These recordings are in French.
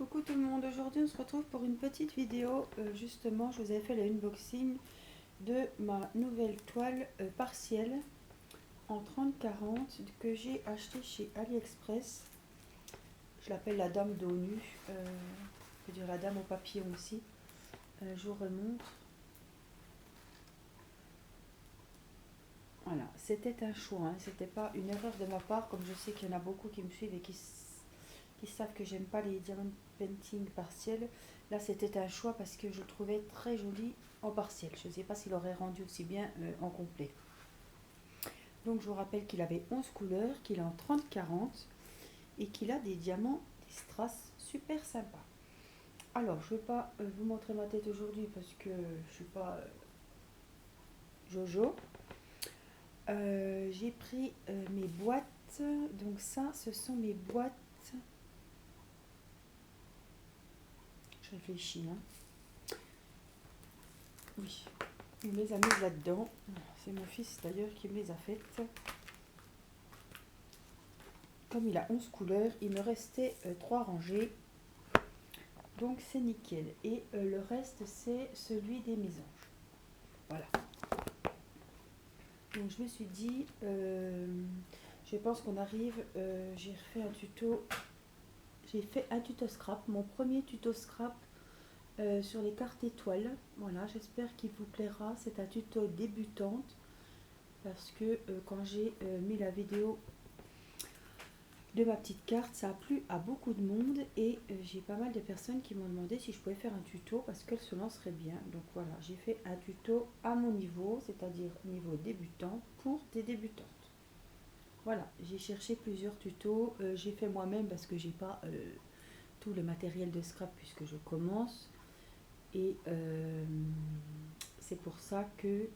Coucou tout le monde, aujourd'hui on se retrouve pour une petite vidéo. Justement, je vous avais fait l'unboxing de ma nouvelle toile partielle en 30-40 que j'ai acheté chez AliExpress. Je l'appelle la dame dos nu, on peut dire la dame au papillon aussi. Je vous remontre. Voilà, c'était un choix, hein. C'était pas une erreur de ma part, comme je sais qu'il y en a beaucoup qui me suivent et qui savent que j'aime pas les diamond painting partiels. Là c'était un choix parce que je le trouvais très joli en partiel. Je ne sais pas s'il aurait rendu aussi bien en complet. Donc je vous rappelle qu'il avait 11 couleurs, qu'il est en 30-40 et qu'il a des diamants, des strass super sympas. Alors je ne vais pas vous montrer ma tête aujourd'hui parce que je suis pas Jojo. J'ai pris mes boîtes. Donc ça, ce sont mes boîtes. Je réfléchis, hein. Oui, il me les a mises là-dedans. C'est mon fils d'ailleurs qui me les a faites. Comme il a 11 couleurs, il me restait 3 rangées. Donc c'est nickel. Et le reste, c'est celui des mésanges. Voilà. Donc je me suis dit, je pense qu'on arrive, j'ai refait un tuto. J'ai fait un tuto scrap, mon premier tuto scrap sur les cartes étoiles. Voilà, j'espère qu'il vous plaira. C'est un tuto débutante parce que quand j'ai mis la vidéo de ma petite carte, ça a plu à beaucoup de monde et j'ai pas mal de personnes qui m'ont demandé si je pouvais faire un tuto parce qu'elles se lanceraient bien. Donc voilà, j'ai fait un tuto à mon niveau, c'est-à-dire niveau débutant pour des débutantes. Voilà, j'ai cherché plusieurs tutos, j'ai fait moi-même parce que j'ai pas tout le matériel de scrap puisque je commence et c'est pour ça que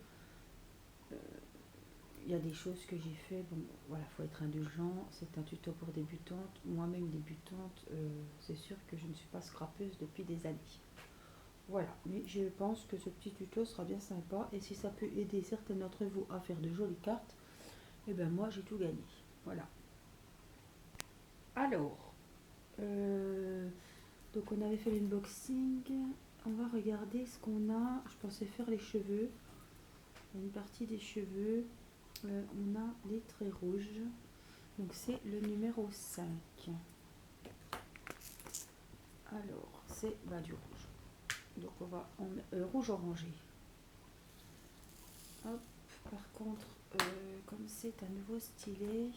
il y a des choses que j'ai fait. Bon, voilà, faut être indulgent. C'est un tuto pour débutantes. Moi-même débutante, c'est sûr que je ne suis pas scrapeuse depuis des années. Voilà, mais je pense que ce petit tuto sera bien sympa. Et si ça peut aider certains d'entre vous à faire de jolies cartes, et ben moi j'ai tout gagné. Voilà. Alors, donc on avait fait l'unboxing. On va regarder ce qu'on a. Je pensais faire les cheveux. Une partie des cheveux. On a les traits rouges. Donc c'est le numéro 5. Alors c'est du rouge. Donc on va en rouge orangé. Hop. Par contre, comme c'est un nouveau stylet,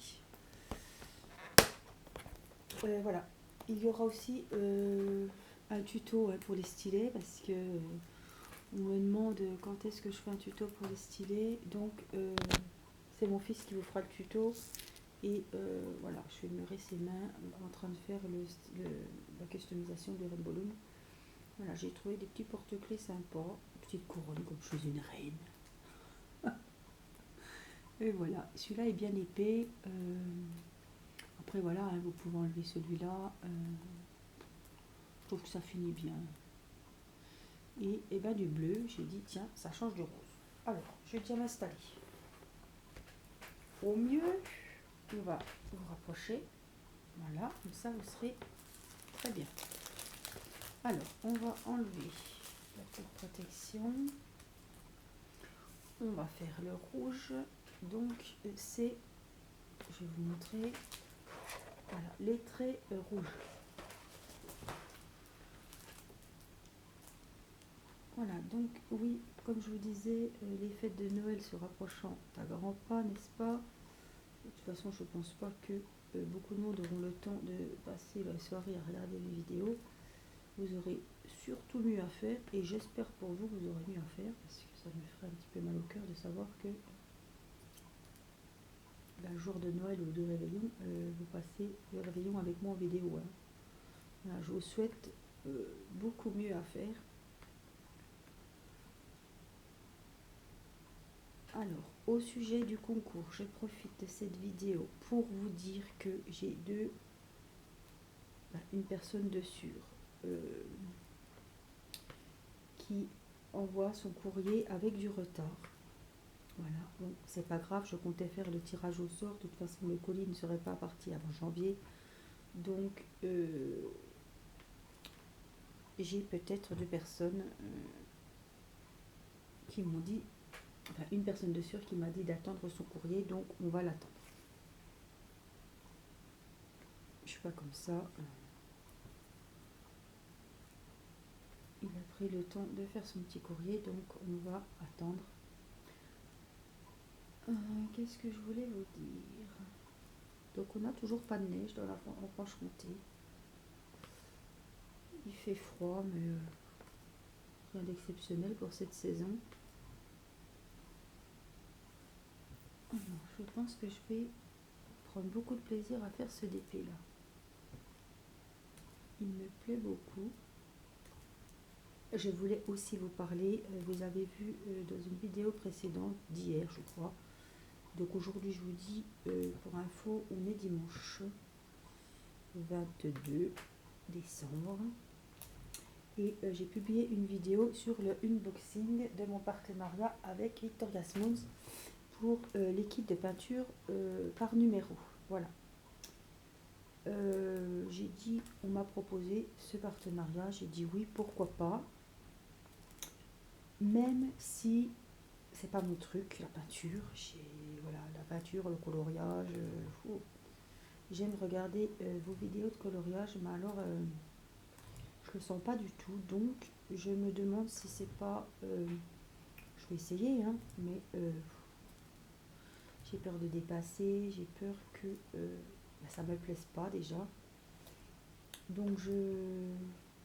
voilà. Il y aura aussi un tuto pour les stylets parce que on me demande quand est-ce que je fais un tuto pour les stylets. Donc c'est mon fils qui vous fera le tuto. Et voilà, je vais me ses mains en train de faire la customisation du Rainbow Loom. Voilà, j'ai trouvé des petits porte-clés sympas, une petite couronne comme je suis une reine. Et voilà, celui-là est bien épais. Après voilà, hein, vous pouvez enlever celui-là. Je trouve que ça finit bien. Et ben du bleu, j'ai dit tiens, ça change du rose. Alors, je vais déjà m'installer. Au mieux, on va vous rapprocher. Voilà, comme ça vous serez très bien. Alors, on va enlever la petite protection. On va faire le rouge. Donc, c'est, je vais vous montrer, voilà, les traits rouges. Voilà, donc oui, comme je vous disais, les fêtes de Noël se rapprochant à grands pas, n'est-ce pas? De toute façon, je ne pense pas que beaucoup de monde auront le temps de passer la soirée à regarder les vidéos. Vous aurez surtout mieux à faire et j'espère pour vous que vous aurez mieux à faire parce que ça me ferait un petit peu mal au cœur de savoir que le jour de Noël ou de réveillon, vous passez le réveillon avec moi en vidéo. Hein. Voilà, je vous souhaite beaucoup mieux à faire. Alors, au sujet du concours, je profite de cette vidéo pour vous dire que j'ai une personne dessus qui envoie son courrier avec du retard. Voilà, bon, c'est pas grave, je comptais faire le tirage au sort. De toute façon, le colis ne serait pas parti avant janvier. Donc, j'ai peut-être 2 personnes qui m'ont dit, enfin une personne de sûre qui m'a dit d'attendre son courrier, donc on va l'attendre. Je suis pas comme ça. Il a pris le temps de faire son petit courrier, donc on va attendre. Qu'est-ce que je voulais vous dire? Donc on n'a toujours pas de neige dans la Franche-Comté. Il fait froid, mais rien d'exceptionnel pour cette saison. Alors, je pense que je vais prendre beaucoup de plaisir à faire ce DP là. Il me plaît beaucoup. Je voulais aussi vous parler, vous avez vu dans une vidéo précédente d'hier je crois. Donc aujourd'hui je vous dis, pour info, on est dimanche 22 décembre. Et j'ai publié une vidéo sur le unboxing de mon partenariat avec Victoria Smalls pour l'équipe de peinture par numéro. Voilà. J'ai dit, on m'a proposé ce partenariat, j'ai dit oui, pourquoi pas. Même si c'est pas mon truc, la peinture, voilà, la peinture, le coloriage, j'aime regarder vos vidéos de coloriage, mais alors je le sens pas du tout, donc je me demande si c'est pas, je vais essayer, hein, mais j'ai peur de dépasser, j'ai peur que ça me plaise pas déjà, donc je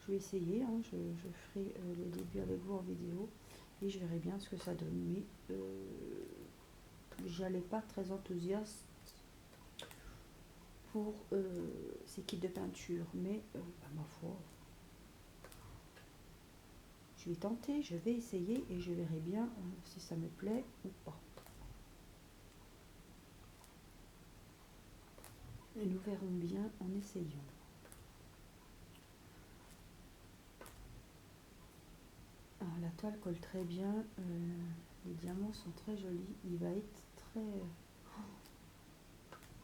vais essayer, hein, je ferai le début avec vous en vidéo et je verrai bien ce que ça donne, mais j'allais pas très enthousiaste pour ces kits de peinture, mais ma foi, je vais tenter, je vais essayer et je verrai bien si ça me plaît ou pas. Et nous verrons bien en essayant. Alors, la toile colle très bien, les diamants sont très jolis, il va être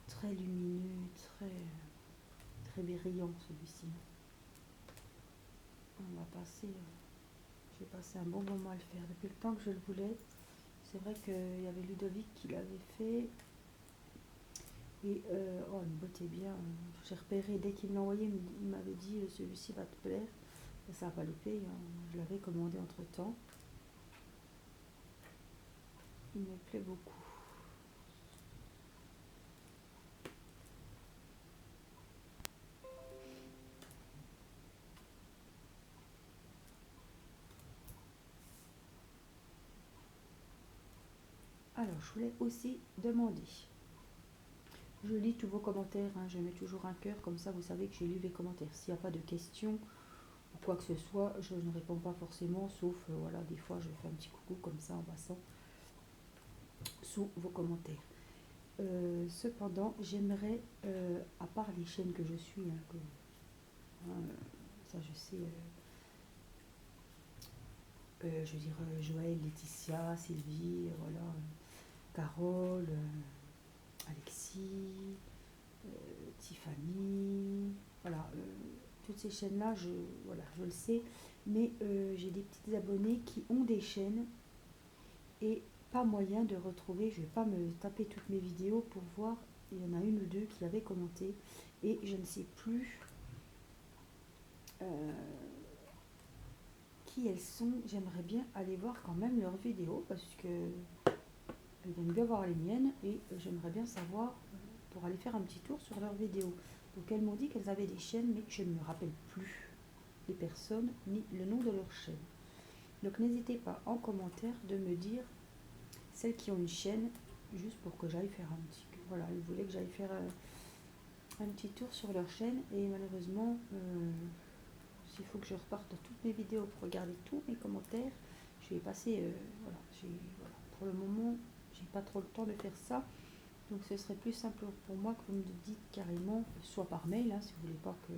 très lumineux, très brillant celui-ci. On va passer, j'ai passé un bon moment à le faire depuis le temps que je le voulais. C'est vrai qu'il y avait Ludovic qui l'avait fait. Et oh, une beauté bien. J'ai repéré dès qu'il me l'a envoyé, il m'avait dit celui-ci va te plaire. Et ça n'a pas loupé, hein. Je l'avais commandé entre temps. Il me plaît beaucoup. Alors, je voulais aussi demander. Je lis tous vos commentaires, hein, je mets toujours un cœur, comme ça vous savez que j'ai lu les commentaires. S'il n'y a pas de questions ou quoi que ce soit, je ne réponds pas forcément, sauf voilà, des fois je fais un petit coucou comme ça en passant sous vos commentaires. Cependant, j'aimerais, à part les chaînes que je suis, ça je sais, je veux dire Joël, Laetitia, Sylvie, voilà, Carole, Alexis, Tiffany, voilà, toutes ces chaînes-là, voilà, je le sais, mais j'ai des petites abonnées qui ont des chaînes et pas moyen de retrouver, je vais pas me taper toutes mes vidéos pour voir, il y en a une ou deux qui avaient commenté et je ne sais plus qui elles sont. J'aimerais bien aller voir quand même leurs vidéos parce que elles aiment bien voir les miennes et j'aimerais bien savoir pour aller faire un petit tour sur leurs vidéos. Donc elles m'ont dit qu'elles avaient des chaînes mais je ne me rappelle plus les personnes ni le nom de leur chaîne. Donc n'hésitez pas en commentaire de me dire celles qui ont une chaîne juste pour que j'aille faire un petit... Voilà, elles voulaient que j'aille faire un petit tour sur leur chaîne et malheureusement il faut que je reparte dans toutes mes vidéos pour regarder tous mes commentaires. Je vais passer, voilà, pour le moment, j'ai pas trop le temps de faire ça. Donc ce serait plus simple pour moi que vous me dites carrément, soit par mail, hein, si vous voulez pas que,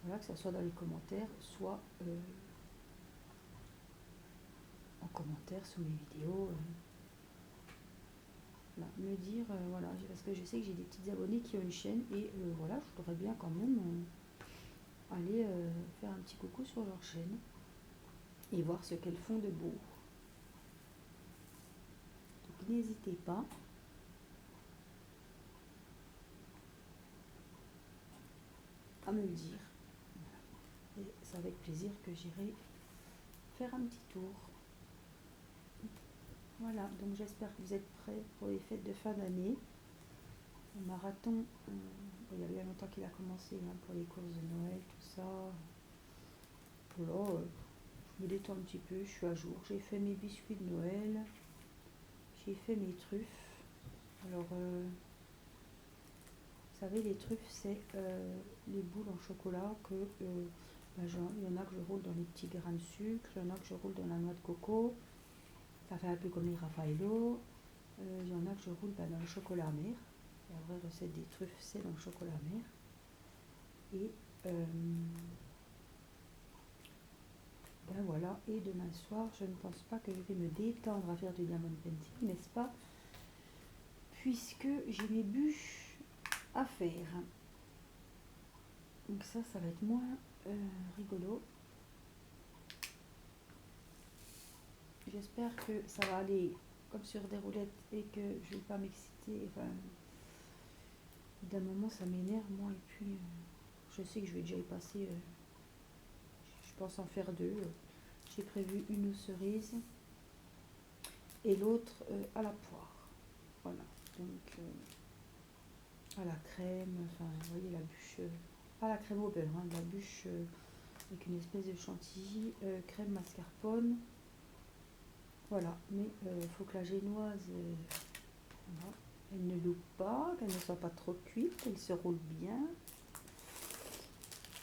voilà, que ça soit dans les commentaires, soit en commentaire sous mes vidéos. Voilà, me dire, parce que je sais que j'ai des petites abonnées qui ont une chaîne et voilà, je voudrais bien quand même aller faire un petit coucou sur leur chaîne et voir ce qu'elles font de beau. Donc n'hésitez pas. À me le dire. Et c'est avec plaisir que j'irai faire un petit tour. Voilà, donc j'espère que vous êtes prêts pour les fêtes de fin d'année. Le marathon, il y a bien longtemps qu'il a commencé pour les courses de Noël, tout ça. Voilà, je me détends un petit peu, je suis à jour. J'ai fait mes biscuits de Noël, j'ai fait mes truffes. Alors, vous savez, les truffes, c'est les boules en chocolat que il y en a que je roule dans les petits grains de sucre, il y en a que je roule dans la noix de coco. Ça fait un peu comme les Raffaello. Il y en a que je roule dans le chocolat amer. La vraie recette des truffes, c'est dans le chocolat amer. Et ben voilà, et demain soir, je ne pense pas que je vais me détendre à faire du diamond painting, n'est-ce pas? Puisque j'ai mes bûches à faire. Donc ça va être moins rigolo. J'espère que ça va aller comme sur des roulettes et que je ne vais pas m'exciter. Enfin, d'un moment, ça m'énerve, moi, et puis je sais que je vais déjà y passer. Je pense en faire deux. J'ai prévu une aux cerises et l'autre à la poire. Voilà, donc à la crème, enfin, vous voyez la bûche, pas la crème au beurre, la bûche avec une espèce de chantilly, crème mascarpone. Voilà, mais il faut que la génoise, voilà, elle ne loupe pas, qu'elle ne soit pas trop cuite, qu'elle se roule bien.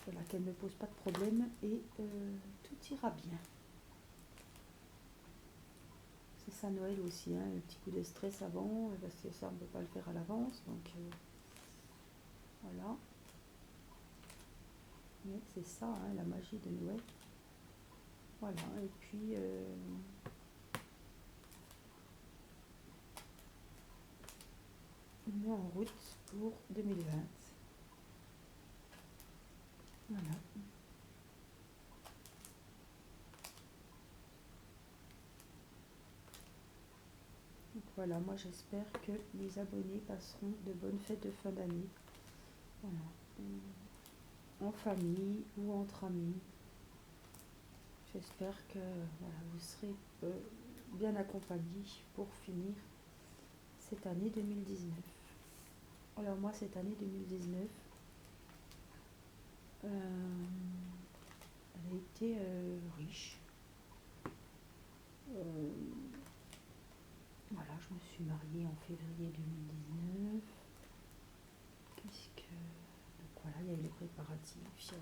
Voilà, qu'elle ne pose pas de problème et tout ira bien. C'est ça Noël aussi, un petit coup de stress avant, parce que ça on ne peut pas le faire à l'avance, donc voilà. Mais c'est ça, la magie de Noël. Voilà, et puis on est en route pour 2020. Voilà. Donc voilà, moi j'espère que les abonnés passeront de bonnes fêtes de fin d'année. Voilà. En famille ou entre amis. J'espère que voilà, vous serez bien accompagnés pour finir cette année 2019. Alors moi cette année 2019, elle a été riche. Voilà, je me suis mariée en février 2019. Donc voilà, il y a eu les préparatifs.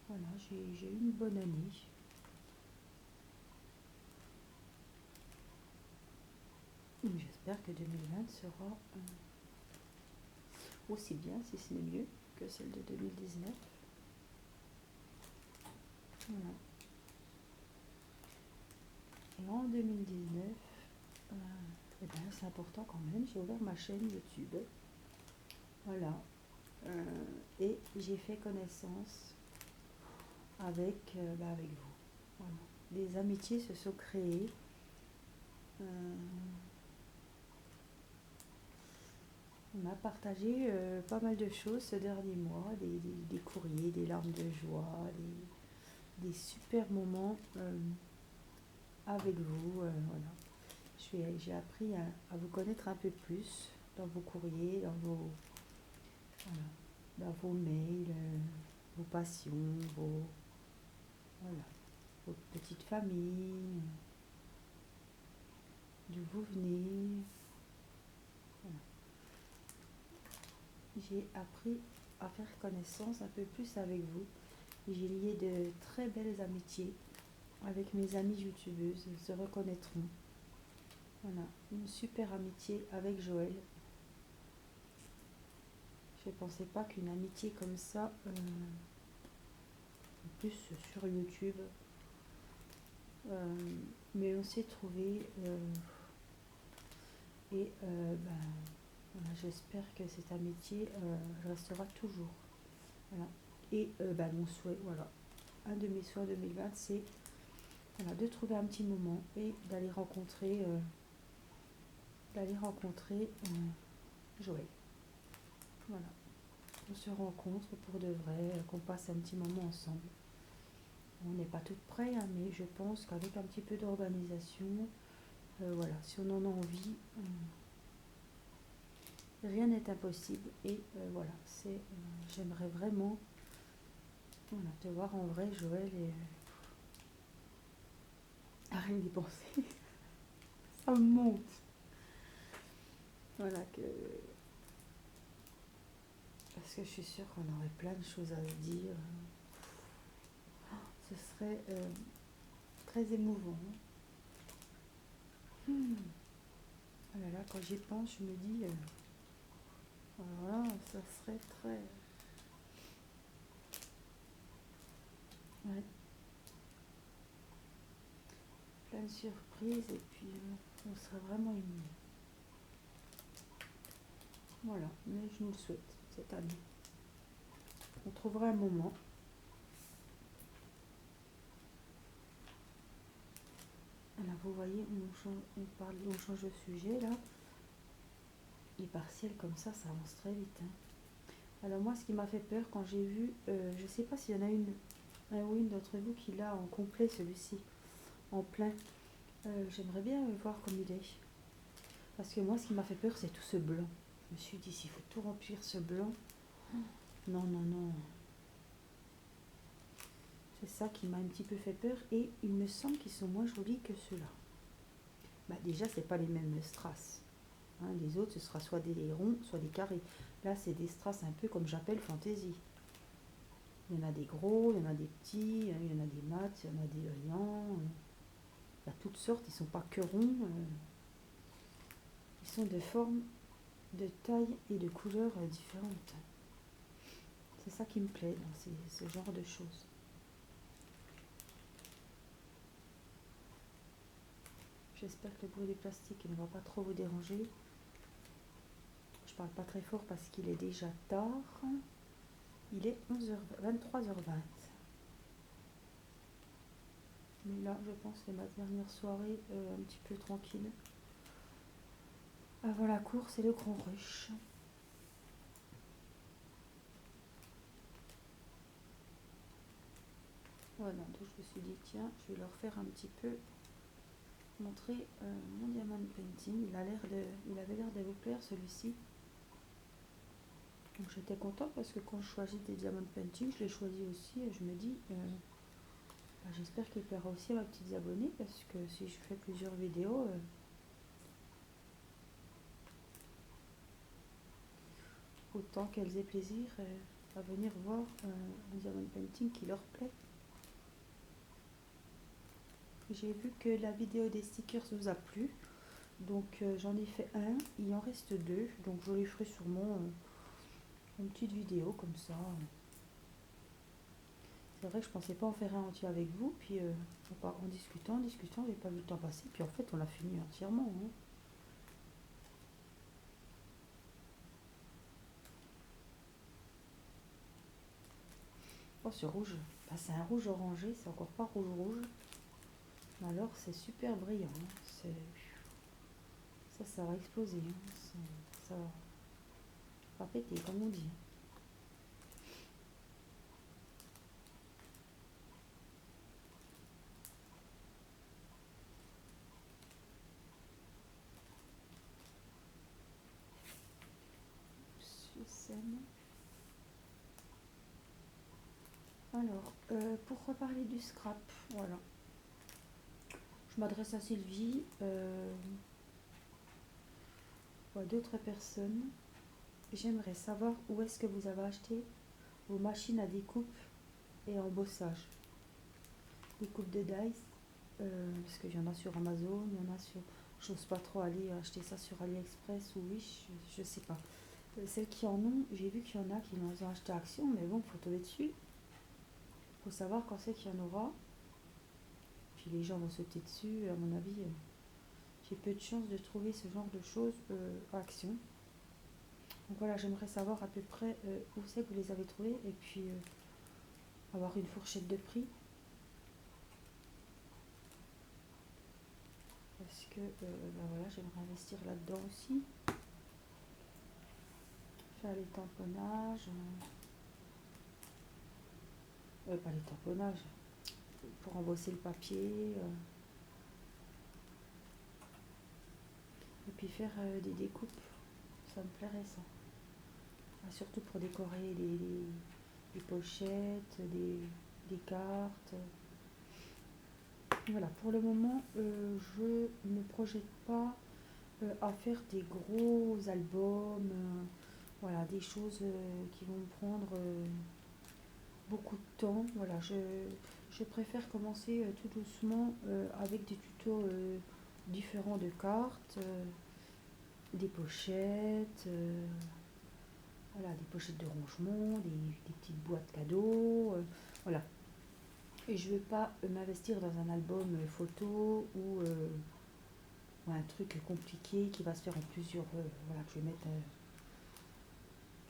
Voilà, j'ai eu une bonne année. J'espère que 2020 sera aussi bien, si ce n'est mieux, que celle de 2019. Voilà. Et en 2019, eh ben, c'est important quand même, j'ai ouvert ma chaîne YouTube. Voilà. Et j'ai fait connaissance avec vous. Voilà. Des amitiés se sont créées. On a partagé pas mal de choses ce dernier mois, des courriers, des larmes de joie, des super moments avec vous. Voilà. J'ai appris à vous connaître un peu plus dans vos courriers, voilà, dans vos mails, vos passions, voilà, vos petites familles, d'où vous venez. Voilà. J'ai appris à faire connaissance un peu plus avec vous. J'ai lié de très belles amitiés avec mes amies youtubeuses, elles se reconnaîtront. Voilà, une super amitié avec Joël. Je ne pensais pas qu'une amitié comme ça, en plus sur YouTube, mais on s'est trouvés et voilà, j'espère que cette amitié restera toujours. Voilà. Et mon souhait, voilà, un de mes souhaits 2020, c'est voilà, de trouver un petit moment et d'aller rencontrer Joël. Voilà, on se rencontre pour de vrai, qu'on passe un petit moment ensemble. On n'est pas toutes prêts, hein, mais je pense qu'avec un petit peu d'organisation, voilà, si on en a envie, rien n'est impossible. Et voilà, j'aimerais vraiment, voilà, te voir en vrai, Joël, et à rien d'y penser. Ça me monte. Voilà, parce que je suis sûre qu'on aurait plein de choses à se dire. Ce serait très émouvant. Oh là là, quand j'y pense, je me dis, voilà, ça serait très... Ouais, plein de surprises, et puis on serait vraiment ému. Voilà, mais je nous le souhaite cette année. On trouvera un moment. Alors vous voyez, on change de sujet là. Les partiels comme ça avance très vite, hein. Alors moi, ce qui m'a fait peur quand j'ai vu, je sais pas s'il y en a un ou une d'entre vous qui l'a en complet celui-ci, en plein. J'aimerais bien voir comme il est. Parce que moi, ce qui m'a fait peur, c'est tout ce blanc. Je me suis dit, s'il faut tout remplir ce blanc, non, non, non. C'est ça qui m'a un petit peu fait peur. Et il me semble qu'ils sont moins jolis que ceux-là. Déjà, c'est pas les mêmes strass. Hein, les autres, ce sera soit des ronds, soit des carrés. Là, c'est des strass un peu comme j'appelle fantaisie. Il y en a des gros, il y en a des petits, il y en a des mats, il y en a des brillants. Il y a toutes sortes, ils ne sont pas que ronds. Ils sont de formes, de taille et de couleurs différentes. C'est ça qui me plaît dans ce genre de choses. J'espère que le bruit des plastiques ne va pas trop vous déranger. Je parle pas très fort parce qu'il est déjà tard. Il est 23h20. Mais là, je pense que c'est ma dernière soirée un petit peu tranquille. Avant la course et le grand rush. Voilà, donc je me suis dit, tiens, je vais leur faire un petit peu montrer mon diamond painting. Il avait l'air de vous plaire celui-ci. Donc j'étais contente parce que quand je choisis des diamond painting, je les choisis aussi et je me dis, j'espère qu'il plaira aussi à ma petite abonnée parce que si je fais plusieurs vidéos, autant qu'elles aient plaisir à venir voir un diamond painting qui leur plaît. J'ai vu que la vidéo des stickers vous a plu, donc j'en ai fait un, il en reste deux, donc je les ferai sûrement une petite vidéo comme ça. C'est vrai que je pensais pas en faire un entier avec vous, puis en discutant, j'ai pas vu le temps passer, puis en fait on l'a fini entièrement. Hein. Oh, ce rouge, c'est un rouge orangé, c'est encore pas rouge rouge. Alors c'est super brillant, hein. Ça va exploser, hein. Ça va péter comme on dit. Alors, pour reparler du scrap, voilà. Je m'adresse à Sylvie, ou à d'autres personnes. J'aimerais savoir où est-ce que vous avez acheté vos machines à découpe et embossage. Découpe de dice, parce qu'il y en a sur Amazon, il y en a sur... J'ose pas trop aller acheter ça sur AliExpress ou Wish, je sais pas. Celles qui en ont, j'ai vu qu'il y en a qui les ont acheté à Action, mais bon, faut tomber dessus. Faut savoir quand c'est qu'il y en aura. Puis les gens vont sauter dessus, à mon avis. J'ai peu de chance de trouver ce genre de choses à Action. Donc voilà, j'aimerais savoir à peu près où c'est que vous les avez trouvés. Et puis avoir une fourchette de prix. Parce que ben voilà, j'aimerais investir là-dedans aussi. Faire les tamponnages. Pas les tamponnages. Pour embosser le papier. Et puis faire des découpes. Ça me plairait ça. Surtout pour décorer des pochettes, des cartes. Voilà, pour le moment, je ne me projette pas à faire des gros albums, voilà, des choses qui vont me prendre beaucoup de temps. Voilà, je préfère commencer tout doucement avec des tutos différents de cartes, des pochettes, voilà, des pochettes de rangement, des petites boîtes cadeaux, voilà. Et je ne veux pas m'investir dans un album photo ou un truc compliqué qui va se faire en plusieurs, voilà, que je vais mettre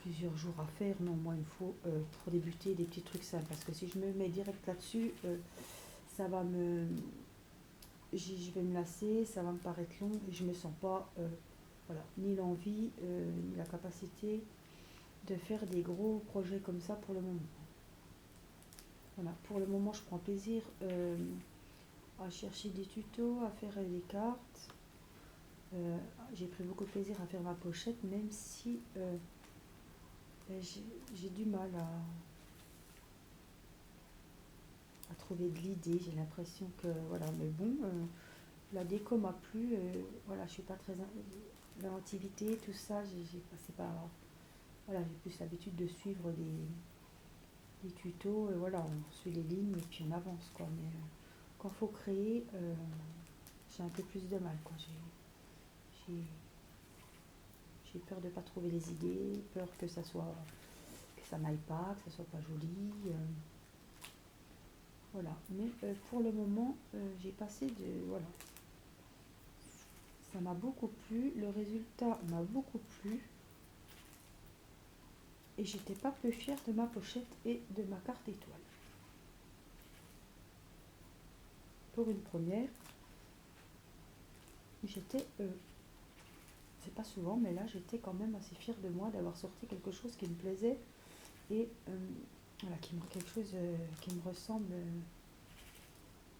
plusieurs jours à faire. Non, moi il me faut pour débuter des petits trucs simples, parce que si je me mets direct là-dessus, ça va me, je vais me lasser, ça va me paraître long et je me sens pas, voilà, ni l'envie ni la capacité de faire des gros projets comme ça pour le moment. Voilà, pour le moment je prends plaisir à chercher des tutos, à faire des cartes. J'ai pris beaucoup de plaisir à faire ma pochette, même si j'ai du mal à trouver de l'idée. J'ai l'impression que voilà, mais bon, la déco m'a plu. Voilà, je suis pas très l'inventivité, tout ça. J'ai passé par voilà, j'ai plus l'habitude de suivre des tutos. Et voilà, on suit les lignes et puis on avance quoi. Mais quand faut créer, j'ai un peu plus de mal quoi. J'ai peur de ne pas trouver les idées, peur que ça n'aille pas, que ça soit pas joli. Voilà. Mais pour le moment, j'ai passé de. Voilà. Ça m'a beaucoup plu. Le résultat m'a beaucoup plu. Et j'étais pas peu fière de ma pochette et de ma carte étoile. Pour une première, j'étais. C'est pas souvent, mais là j'étais quand même assez fière de moi d'avoir sorti quelque chose qui me plaisait et voilà, quelque chose qui me ressemble.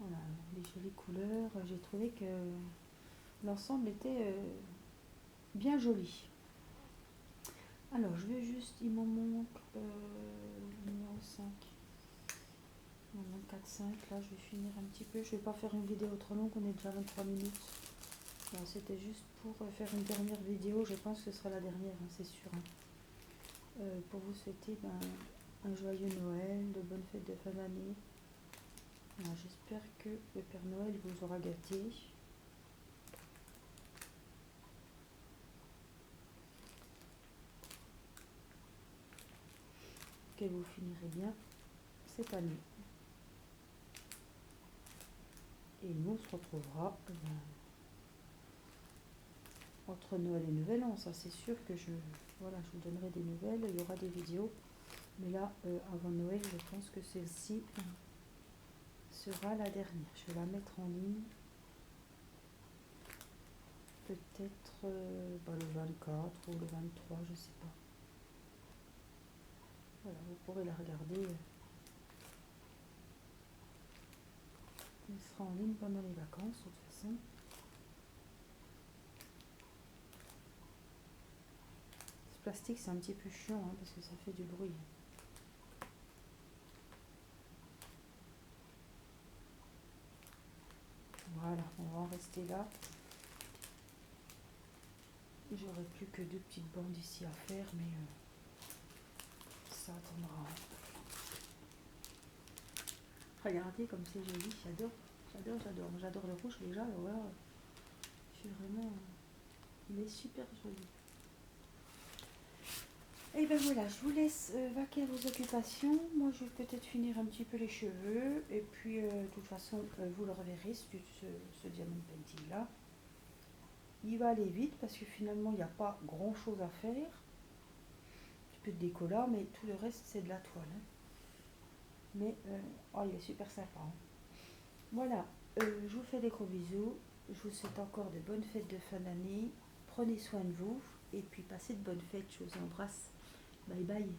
Voilà, des jolies couleurs. J'ai trouvé que l'ensemble était bien joli. Alors, je vais juste, il m'en manque le numéro 5. Il m'en manque 4, 5. Là, je vais finir un petit peu. Je vais pas faire une vidéo trop longue, on est déjà à 23 minutes. C'était juste pour faire une dernière vidéo. Je pense que ce sera la dernière, hein, c'est sûr. Hein. Pour vous souhaiter un joyeux Noël, de bonnes fêtes de fin d'année. J'espère que le Père Noël vous aura gâté. Que vous finirez bien cette année. Et nous, on se retrouvera entre Noël et Nouvel An. Ça, c'est sûr que je vous donnerai des nouvelles. Il y aura des vidéos. Mais là, avant Noël, je pense que celle-ci sera la dernière. Je vais la mettre en ligne. Peut-être le 24 ou le 23, je sais pas. Voilà, vous pourrez la regarder. Elle sera en ligne pendant les vacances, de toute façon. Ce plastique, c'est un petit peu chiant, hein, parce que ça fait du bruit. Voilà, on va en rester là. J'aurai plus que 2 petites bandes ici à faire, mais ça attendra. Regardez comme c'est joli, j'adore le rouge déjà. Voilà, je suis vraiment, il est super joli. Et ben voilà, je vous laisse vaquer à vos occupations. Moi, je vais peut-être finir un petit peu les cheveux. Et puis, de toute façon, vous le reverrez, ce diamond painting là. Il va aller vite parce que finalement, il n'y a pas grand chose à faire. Un petit peu de déco là, mais tout le reste, c'est de la toile. Hein. Mais oh, il est super sympa, hein. Voilà, je vous fais des gros bisous. Je vous souhaite encore de bonnes fêtes de fin d'année. Prenez soin de vous et puis passez de bonnes fêtes. Je vous embrasse. Bye bye.